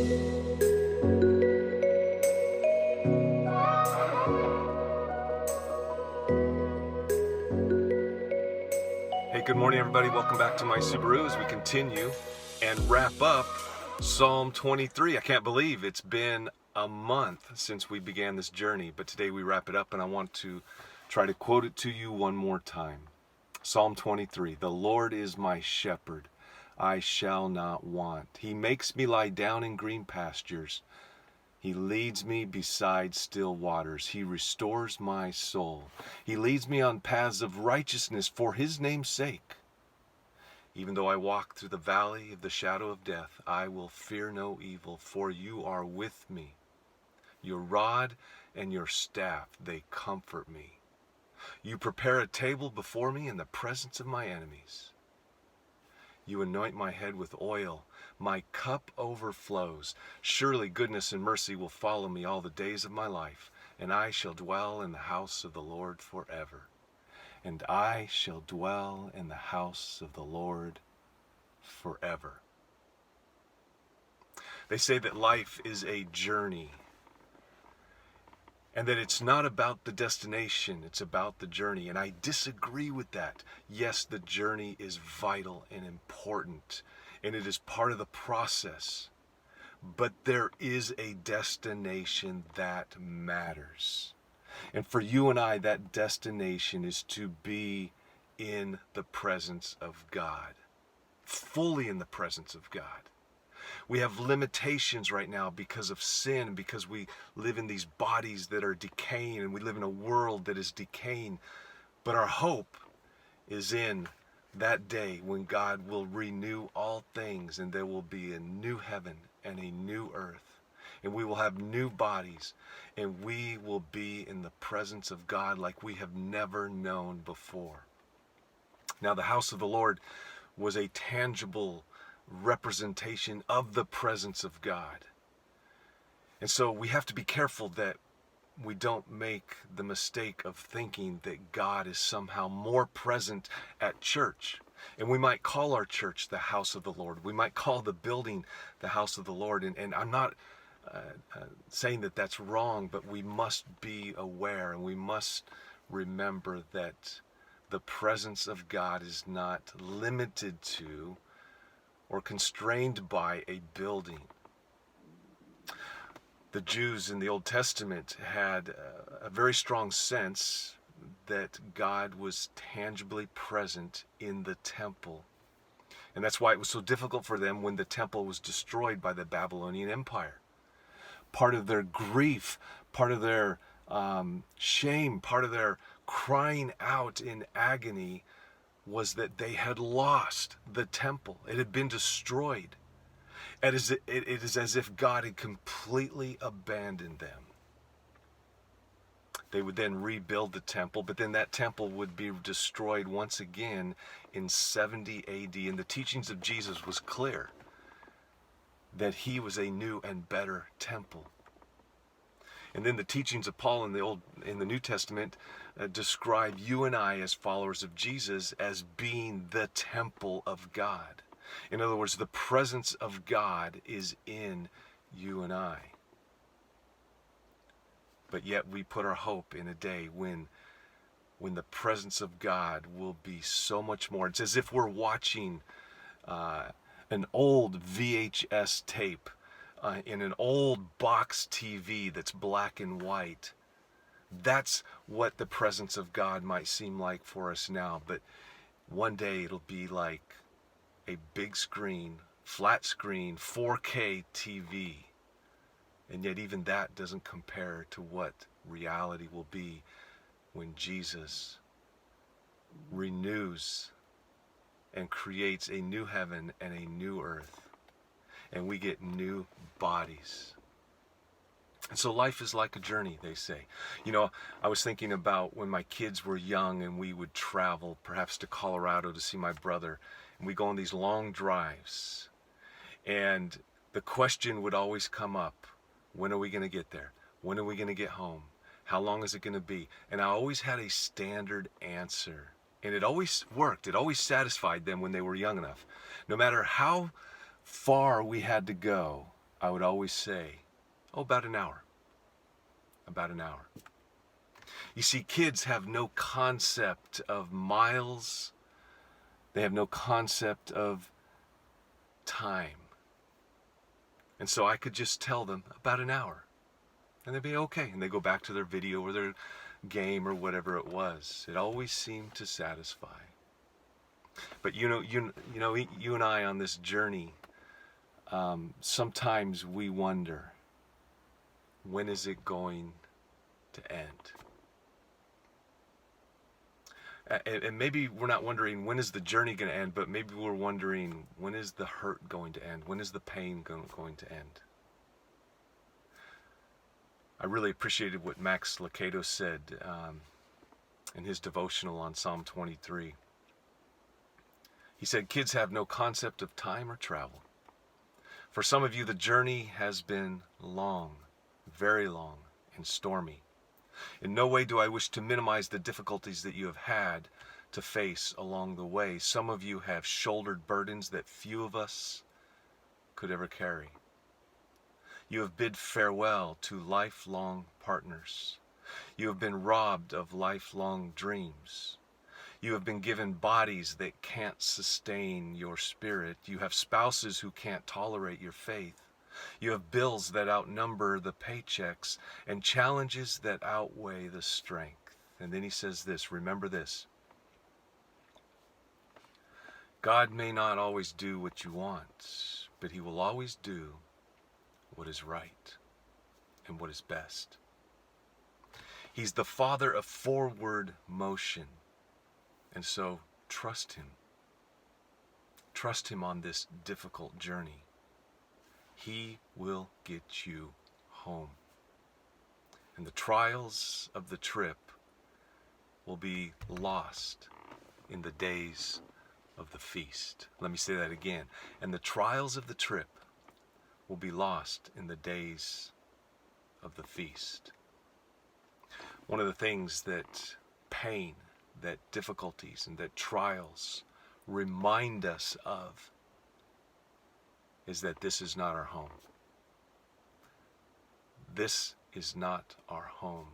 Hey, good morning, everybody. Welcome back to My Subaru as we continue and wrap up Psalm 23. I can't believe it's been a month since we began this journey, but today we wrap it up, and I want to try to quote it to you one more time. Psalm 23, "The Lord is my shepherd, I shall not want. He makes me lie down in green pastures. He leads me beside still waters. He restores my soul. He leads me on paths of righteousness for his name's sake. Even though I walk through the valley of the shadow of death, I will fear no evil, for you are with me. Your rod and your staff, they comfort me. You prepare a table before me in the presence of my enemies. You anoint my head with oil. My cup overflows. Surely goodness and mercy will follow me all the days of my life, and I shall dwell in the house of the Lord forever. And I shall dwell in the house of the Lord forever." They say that life is a journey, and that it's not about the destination, it's about the journey. And I disagree with that. Yes, the journey is vital and important, and it is part of the process. But there is a destination that matters. And for you and I, that destination is to be in the presence of God, fully in the presence of God. We have limitations right now because of sin, because we live in these bodies that are decaying, and we live in a world that is decaying. But our hope is in that day when God will renew all things, and there will be a new heaven and a new earth, and we will have new bodies, and we will be in the presence of God like we have never known before. Now, the house of the Lord was a tangible representation of the presence of God. And so we have to be careful that we don't make the mistake of thinking that God is somehow more present at church. And we might call our church the house of the Lord. We might call the building the house of the Lord. And I'm not saying that that's wrong, but we must be aware, and we must remember that the presence of God is not limited to or constrained by a building. The Jews in the Old Testament had a very strong sense that God was tangibly present in the temple. And that's why it was so difficult for them when the temple was destroyed by the Babylonian Empire. Part of their grief, part of their shame, part of their crying out in agony was that they had lost the temple. It had been destroyed. It is as if God had completely abandoned them. They would then rebuild the temple, but then that temple would be destroyed once again in 70 AD. And the teachings of Jesus was clear that he was a new and better temple. And then the teachings of Paul in the New Testament describe you and I as followers of Jesus as being the temple of God. In other words, the presence of God is in you and I. But yet we put our hope in a day when the presence of God will be so much more. It's as if we're watching an old VHS tape in an old box TV that's black and white. That's what the presence of God might seem like for us now, but one day it'll be like a big screen, flat screen, 4K TV. And yet even that doesn't compare to what reality will be when Jesus renews and creates a new heaven and a new earth, and we get new bodies. And so life is like a journey, they say. You know, I was thinking about when my kids were young and we would travel, perhaps to Colorado to see my brother, and we go on these long drives. And the question would always come up, when are we going to get there? When are we going to get home? How long is it going to be? And I always had a standard answer. And it always worked. It always satisfied them when they were young enough. No matter how far we had to go, I would always say, oh, about an hour. About an hour. You see, kids have no concept of miles. They have no concept of time. And so I could just tell them about an hour. And they'd be okay. And they go back to their video or their game or whatever it was. It always seemed to satisfy. But you and I on this journey, sometimes we wonder, when is it going to end? And maybe we're not wondering when is the journey going to end, but maybe we're wondering, when is the hurt going to end? When is the pain going to end? I really appreciated what Max Lucado said in his devotional on Psalm 23. He said, kids have no concept of time or travel. For some of you, the journey has been long, very long, and stormy. In no way do I wish to minimize the difficulties that you have had to face along the way. Some of you have shouldered burdens that few of us could ever carry. You have bid farewell to lifelong partners. You have been robbed of lifelong dreams. You have been given bodies that can't sustain your spirit. You have spouses who can't tolerate your faith. You have bills that outnumber the paychecks and challenges that outweigh the strength. And then he says this, remember this. God may not always do what you want, but he will always do what is right and what is best. He's the Father of forward motion. And so trust him. Trust him on this difficult journey. He will get you home. And the trials of the trip will be lost in the days of the feast. Let me say that again. And the trials of the trip will be lost in the days of the feast. One of the things that pain, that difficulties, and that trials remind us of is that this is not our home. This is not our home.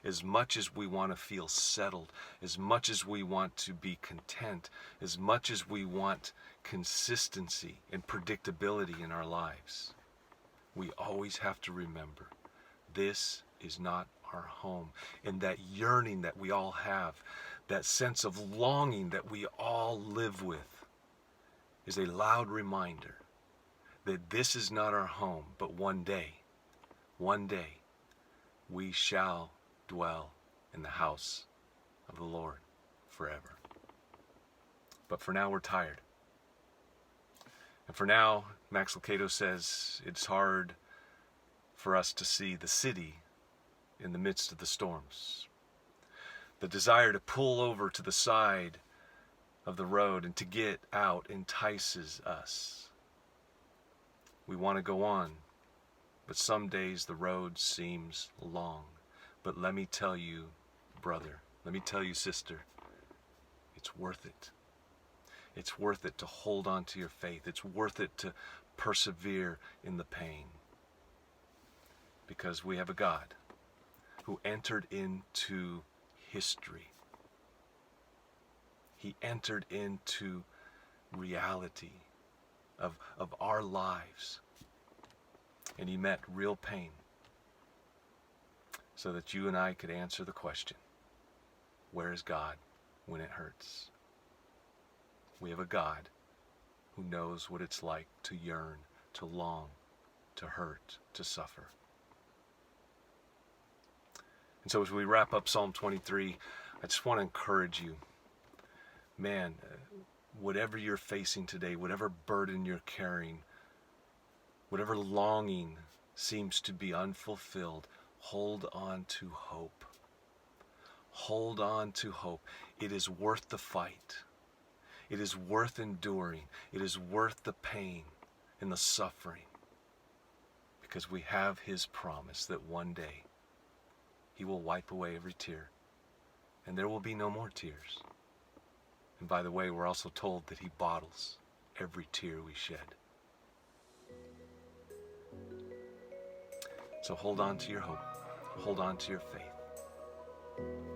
As much as we want to feel settled, as much as we want to be content, as much as we want consistency and predictability in our lives, we always have to remember, this is not our home. And that yearning that we all have, that sense of longing that we all live with, is a loud reminder that this is not our home, but one day, we shall dwell in the house of the Lord forever. But for now, we're tired. And for now, Max Lucado says it's hard for us to see the city in the midst of the storms. The desire to pull over to the side of the road and to get out entices us. We want to go on, but some days the road seems long. But let me tell you, brother, let me tell you, sister, it's worth it. It's worth it to hold on to your faith. It's worth it to persevere in the pain. Because we have a God who entered into history. He entered into reality of our lives. And he met real pain so that you and I could answer the question, where is God when it hurts? We have a God who knows what it's like to yearn, to long, to hurt, to suffer. And so as we wrap up Psalm 23, I just want to encourage you, man, whatever you're facing today, whatever burden you're carrying, whatever longing seems to be unfulfilled, hold on to hope. Hold on to hope. It is worth the fight. It is worth enduring. It is worth the pain and the suffering. Because we have his promise that one day he will wipe away every tear. And there will be no more tears. And by the way, we're also told that he bottles every tear we shed. So hold on to your hope. Hold on to your faith.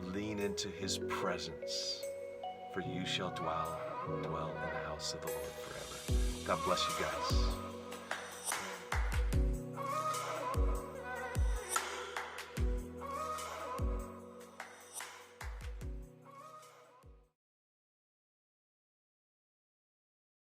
Lean into his presence, for you shall dwell in the house of the Lord forever. God bless you guys.